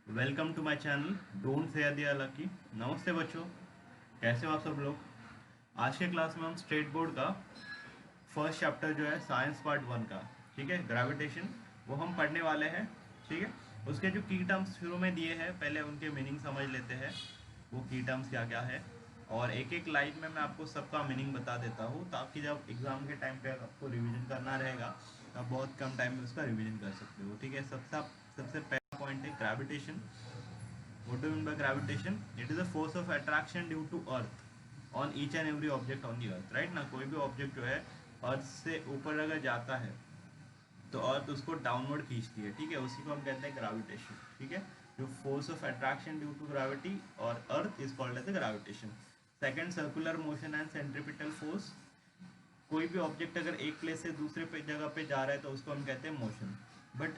Welcome to my channel don't say Diya lucky. नमस्ते बच्चों, कैसे हो आप सब लोग। आज के क्लास में हम स्टेट बोर्ड का फर्स्ट चैप्टर जो है साइंस पार्ट 1 का, ठीक है, ग्रेविटेशन, वो हम पढ़ने वाले हैं। ठीक है, उसके जो की टर्म्स शुरू में दिए हैं पहले उनके मीनिंग समझ लेते हैं, वो की टर्म्स क्या क्या है। और एक एक लाइन में मैं आपको सबका मीनिंग बता देता हूँ, ताकि जब एग्ज़ाम के टाइम पे आपको रिवीजन करना रहेगा तो आप बहुत कम टाइम में उसका रिवीजन कर सकते हो। ठीक है, सबसे पहला पॉइंट है gravitation. What do you mean by gravitation? It is a force of attraction due to Earth on each and every object on the Earth, right ना। कोई भी ऑब्जेक्ट जो है अर्थ से ऊपर अगर जाता है तो अर्थ उसको डाउनवर्ड खींचती है। ठीक है, उसी को हम कहते हैं ग्रेविटेशन। ठीक है, जो force of attraction due to gravity और earth is called as gravitation. Second, circular motion and centripetal force. कोई भी ऑब्जेक्ट अगर एक प्लेस से दूसरे पे जगह पे जा रहा है तो उसको हम कहते हैं मोशन। बट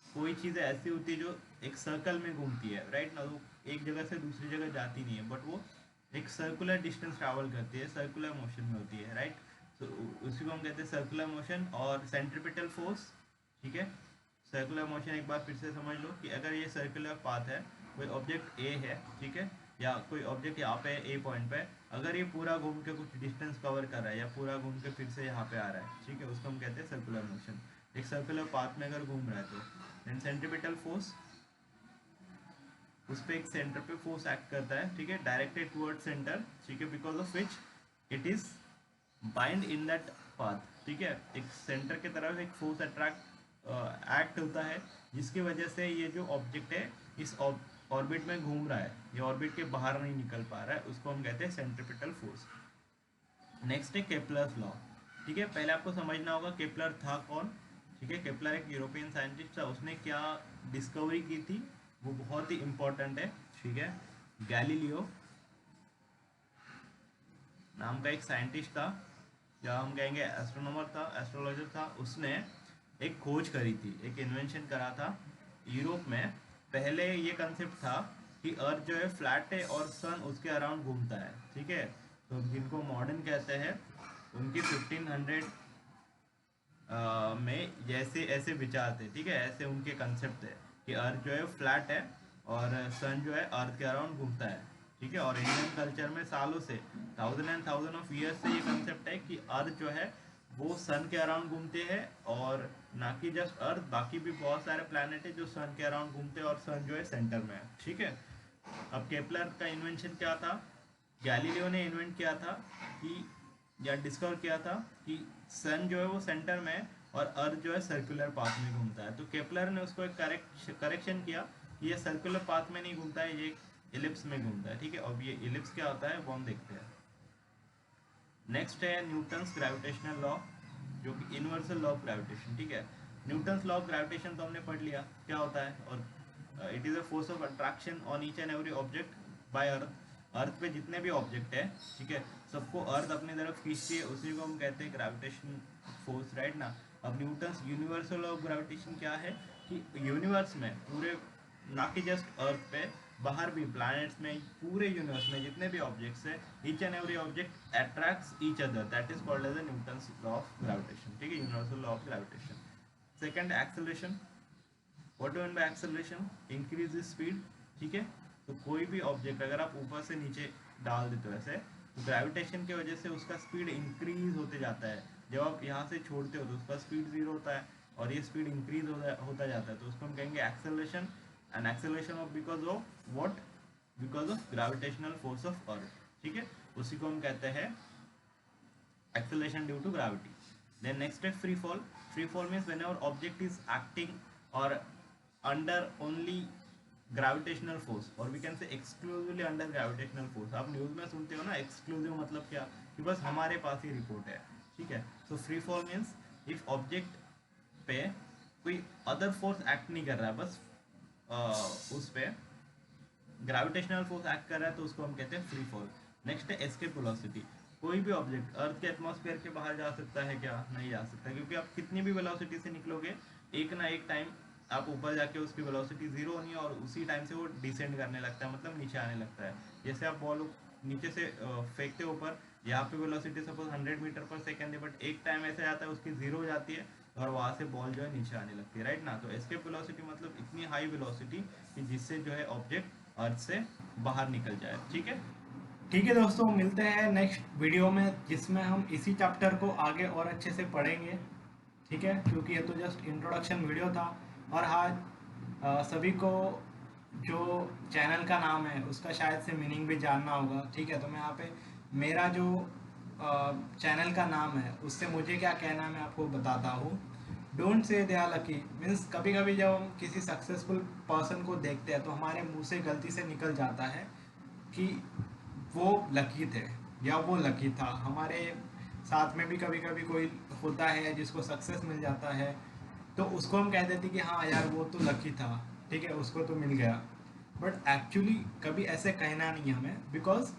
कोई चीज़ ऐसी होती है जो एक सर्कल में घूमती है, राइट ना, वो एक जगह से दूसरी जगह जाती नहीं है, बट वो एक सर्कुलर डिस्टेंस ट्रैवल करती है, सर्कुलर मोशन में होती है, राइट। तो उसी को हम कहते हैं सर्कुलर मोशन। और सेंट्रीपिटल फोर्स, ठीक है, सर्कुलर मोशन एक बार फिर से समझ लो कि अगर ये सर्कुलर पाथ है, कोई ऑब्जेक्ट ए है, ठीक है, या कोई ऑब्जेक्ट यहाँ पे ए पॉइंट पे, अगर ये पूरा घूम के कुछ डिस्टेंस कवर कर रहा है या पूरा घूम के फिर से यहाँ पे आ रहा है, ठीक है, उसको हम कहते हैं सर्कुलर मोशन। एक सर्कुलर पाथ में अगर घूम रहा है तो देन सेंट्रीपिटल फोर्स, उस पर एक सेंटर पे फोर्स एक्ट करता है, ठीक है, डायरेक्टेड टुवर्ड सेंटर, ठीक है, because of which it is bind in that path. ठीक है, एक सेंटर की तरफ एक फोर्स अट्रैक्ट एक्ट होता है, जिसकी वजह से ये जो ऑब्जेक्ट है इस ऑर्बिट में घूम रहा है, ये ऑर्बिट के बाहर नहीं निकल पा रहा है, उसको हम कहते हैं सेंट्रीपिटल फोर्स। नेक्स्ट है केपलर्स लॉ। ठीक है, पहले आपको समझना होगा केपलर था कौन। ठीक है, केपलर एक यूरोपियन साइंटिस्ट था, उसने क्या डिस्कवरी की थी वो बहुत ही इंपॉर्टेंट है। ठीक है, गैलीलियो नाम का एक साइंटिस्ट था, या हम कहेंगे एस्ट्रोनॉमर था, एस्ट्रोलॉजर था, उसने एक खोज करी थी, एक इन्वेंशन करा था यूरोप में। पहले ये कंसेप्ट था कि अर्थ जो है फ्लैट है और सन उसके अराउंड घूमता है। ठीक है, तो जिनको मॉडर्न कहते हैं उनकी 1500 में जैसे ऐसे विचार थे। ठीक है, ऐसे उनके कंसेप्ट थे कि अर्थ जो है फ्लैट है और सन जो है अर्थ के अराउंड घूमता है। ठीक है, और इंडियन कल्चर में सालों से, thousand and thousand of years से ये कंसेप्ट है कि अर्थ जो है वो सन के अराउंड घूमते हैं, और ना कि जस्ट अर्थ, बाकी भी बहुत सारे प्लैनेट है जो सन के अराउंड घूमते हैं और सन जो है सेंटर में है। ठीक है, अब केपलर का इन्वेंशन क्या था, गैलीलियो ने इन्वेंट किया था कि, या डिस्कवर किया था कि सन जो है वो सेंटर में है और अर्थ जो है सर्कुलर पाथ में घूमता है। तो केपलर ने उसको एक करेक्शन किया कि ये सर्कुलर पाथ में नहीं घूमता है, ये इलिप्स में घूमता है। ठीक है, अब ये इलिप्स क्या होता है वो हम देखते हैं। नेक्स्ट है न्यूटन्स ग्रेविटेशनल लॉ, जो कि यूनिवर्सल लॉ ऑफ ग्रेविटेशन। ठीक है, न्यूटन्स लॉ ऑफ ग्रेविटेशन तो हमने पढ़ लिया क्या होता है, और it is a force of attraction on each and every object by earth. Earth पे जितने भी ऑब्जेक्ट है, ठीक है, सबको अर्थ अपनी तरफ खींचती है, उसी को हम कहते हैं ग्रेविटेशन फोर्स, राइट ना। अब Newton's universal law of gravitation क्या है कि यूनिवर्स में पूरे, ना कि जस्ट अर्थ पे, बाहर भी प्लैनेट्स में, पूरे यूनिवर्स में जितने भी ऑब्जेक्ट्स है, each and every object attracts each other, that is called as Newton's law of gravitation. ठीक है, universal law of gravitation. Second, acceleration. What do mean by acceleration? Increase speed. ठीक है, तो कोई भी ऑब्जेक्ट अगर आप ऊपर से नीचे डाल देते हो ऐसे, तो ग्रेविटेशन की वजह से उसका स्पीड इंक्रीज होते जाता है। जब आप यहाँ से छोड़ते हो तो उसका स्पीड जीरो होता है, और ये स्पीड इंक्रीज होता जाता है, तो उसको हम कहेंगे acceleration. And acceleration of because of what? Because of gravitational force of earth. ठीक है, उसी को हम कहते हैं acceleration due to gravity. Then next is free fall. Free fall means whenever object is acting or under only gravitational force, or we can say exclusively under gravitational force. आप news में सुनते हो ना एक्सक्लूसिव, मतलब क्या कि बस हमारे पास ही रिपोर्ट है। ठीक है, so free fall means if object पे कोई अदर फोर्स एक्ट नहीं कर रहा है, बस उस पे ग्रेविटेशनल फोर्स एक्ट कर रहा है, तो उसको हम कहते हैं फ्री फॉल। नेक्स्ट है एस्केप वेलोसिटी। कोई भी ऑब्जेक्ट अर्थ के एटमॉस्फेयर के बाहर जा सकता है क्या? नहीं जा सकता, क्योंकि आप कितनी भी वेलोसिटी से निकलोगे, एक ना एक टाइम आप ऊपर जाके उसकी वेलोसिटी जीरो होनी है, और उसी टाइम से वो डिसेंड करने लगता है, मतलब नीचे आने लगता है। जैसे आप बॉल नीचे से फेंकते हो ऊपर, यहाँ पे वेलोसिटी सपोज 100 मीटर पर सेकेंड है, बट एक टाइम ऐसा आता है उसकी जीरो हो जाती है, और वहाँ से बॉल जो है नीचे आने लगती है, राइट ना। तो एस्केप वेलोसिटी मतलब इतनी हाई वेलोसिटी कि जिससे जो है ऑब्जेक्ट अर्थ से बाहर निकल जाए, ठीक है। ठीक है दोस्तों, मिलते हैं नेक्स्ट वीडियो में जिसमें हम इसी चैप्टर को आगे और अच्छे से पढ़ेंगे। ठीक है, क्योंकि ये तो जस्ट इंट्रोडक्शन वीडियो था। और हाँ, सभी को जो चैनल का नाम है उसका शायद से मीनिंग भी जानना होगा। ठीक है, तो मैं यहाँ पे मेरा जो चैनल का नाम है उससे मुझे क्या कहना है मैं आपको बताता हूँ। Don't say they are lucky means कभी कभी जब हम किसी सक्सेसफुल पर्सन को देखते हैं तो हमारे मुंह से गलती से निकल जाता है कि वो लकी थे या वो लकी था। हमारे साथ में भी कभी कभी कोई होता है जिसको सक्सेस मिल जाता है, तो उसको हम कह देते कि हाँ यार वो तो लकी था, ठीक है, उसको तो मिल गया। बट एक्चुअली कभी ऐसे कहना नहीं है हमें, बिकॉज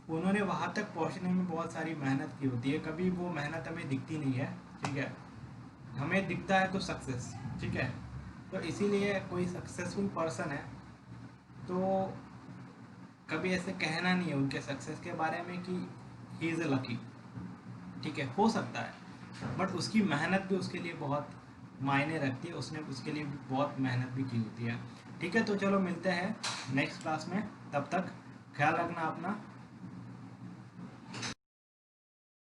उन्होंने वहाँ तक पहुँचने में बहुत सारी मेहनत की होती है। कभी वो मेहनत हमें दिखती नहीं है, ठीक है, हमें दिखता है तो सक्सेस। ठीक है, तो इसीलिए कोई सक्सेसफुल पर्सन है तो कभी ऐसे कहना नहीं है उनके सक्सेस के बारे में कि ही इज़ अ लकी। ठीक है, हो सकता है, बट उसकी मेहनत भी उसके लिए बहुत मायने रखती है, उसने उसके लिए भी बहुत मेहनत भी की होती है। ठीक है, तो चलो मिलते हैं नेक्स्ट क्लास में, तब तक ख्याल रखना अपना।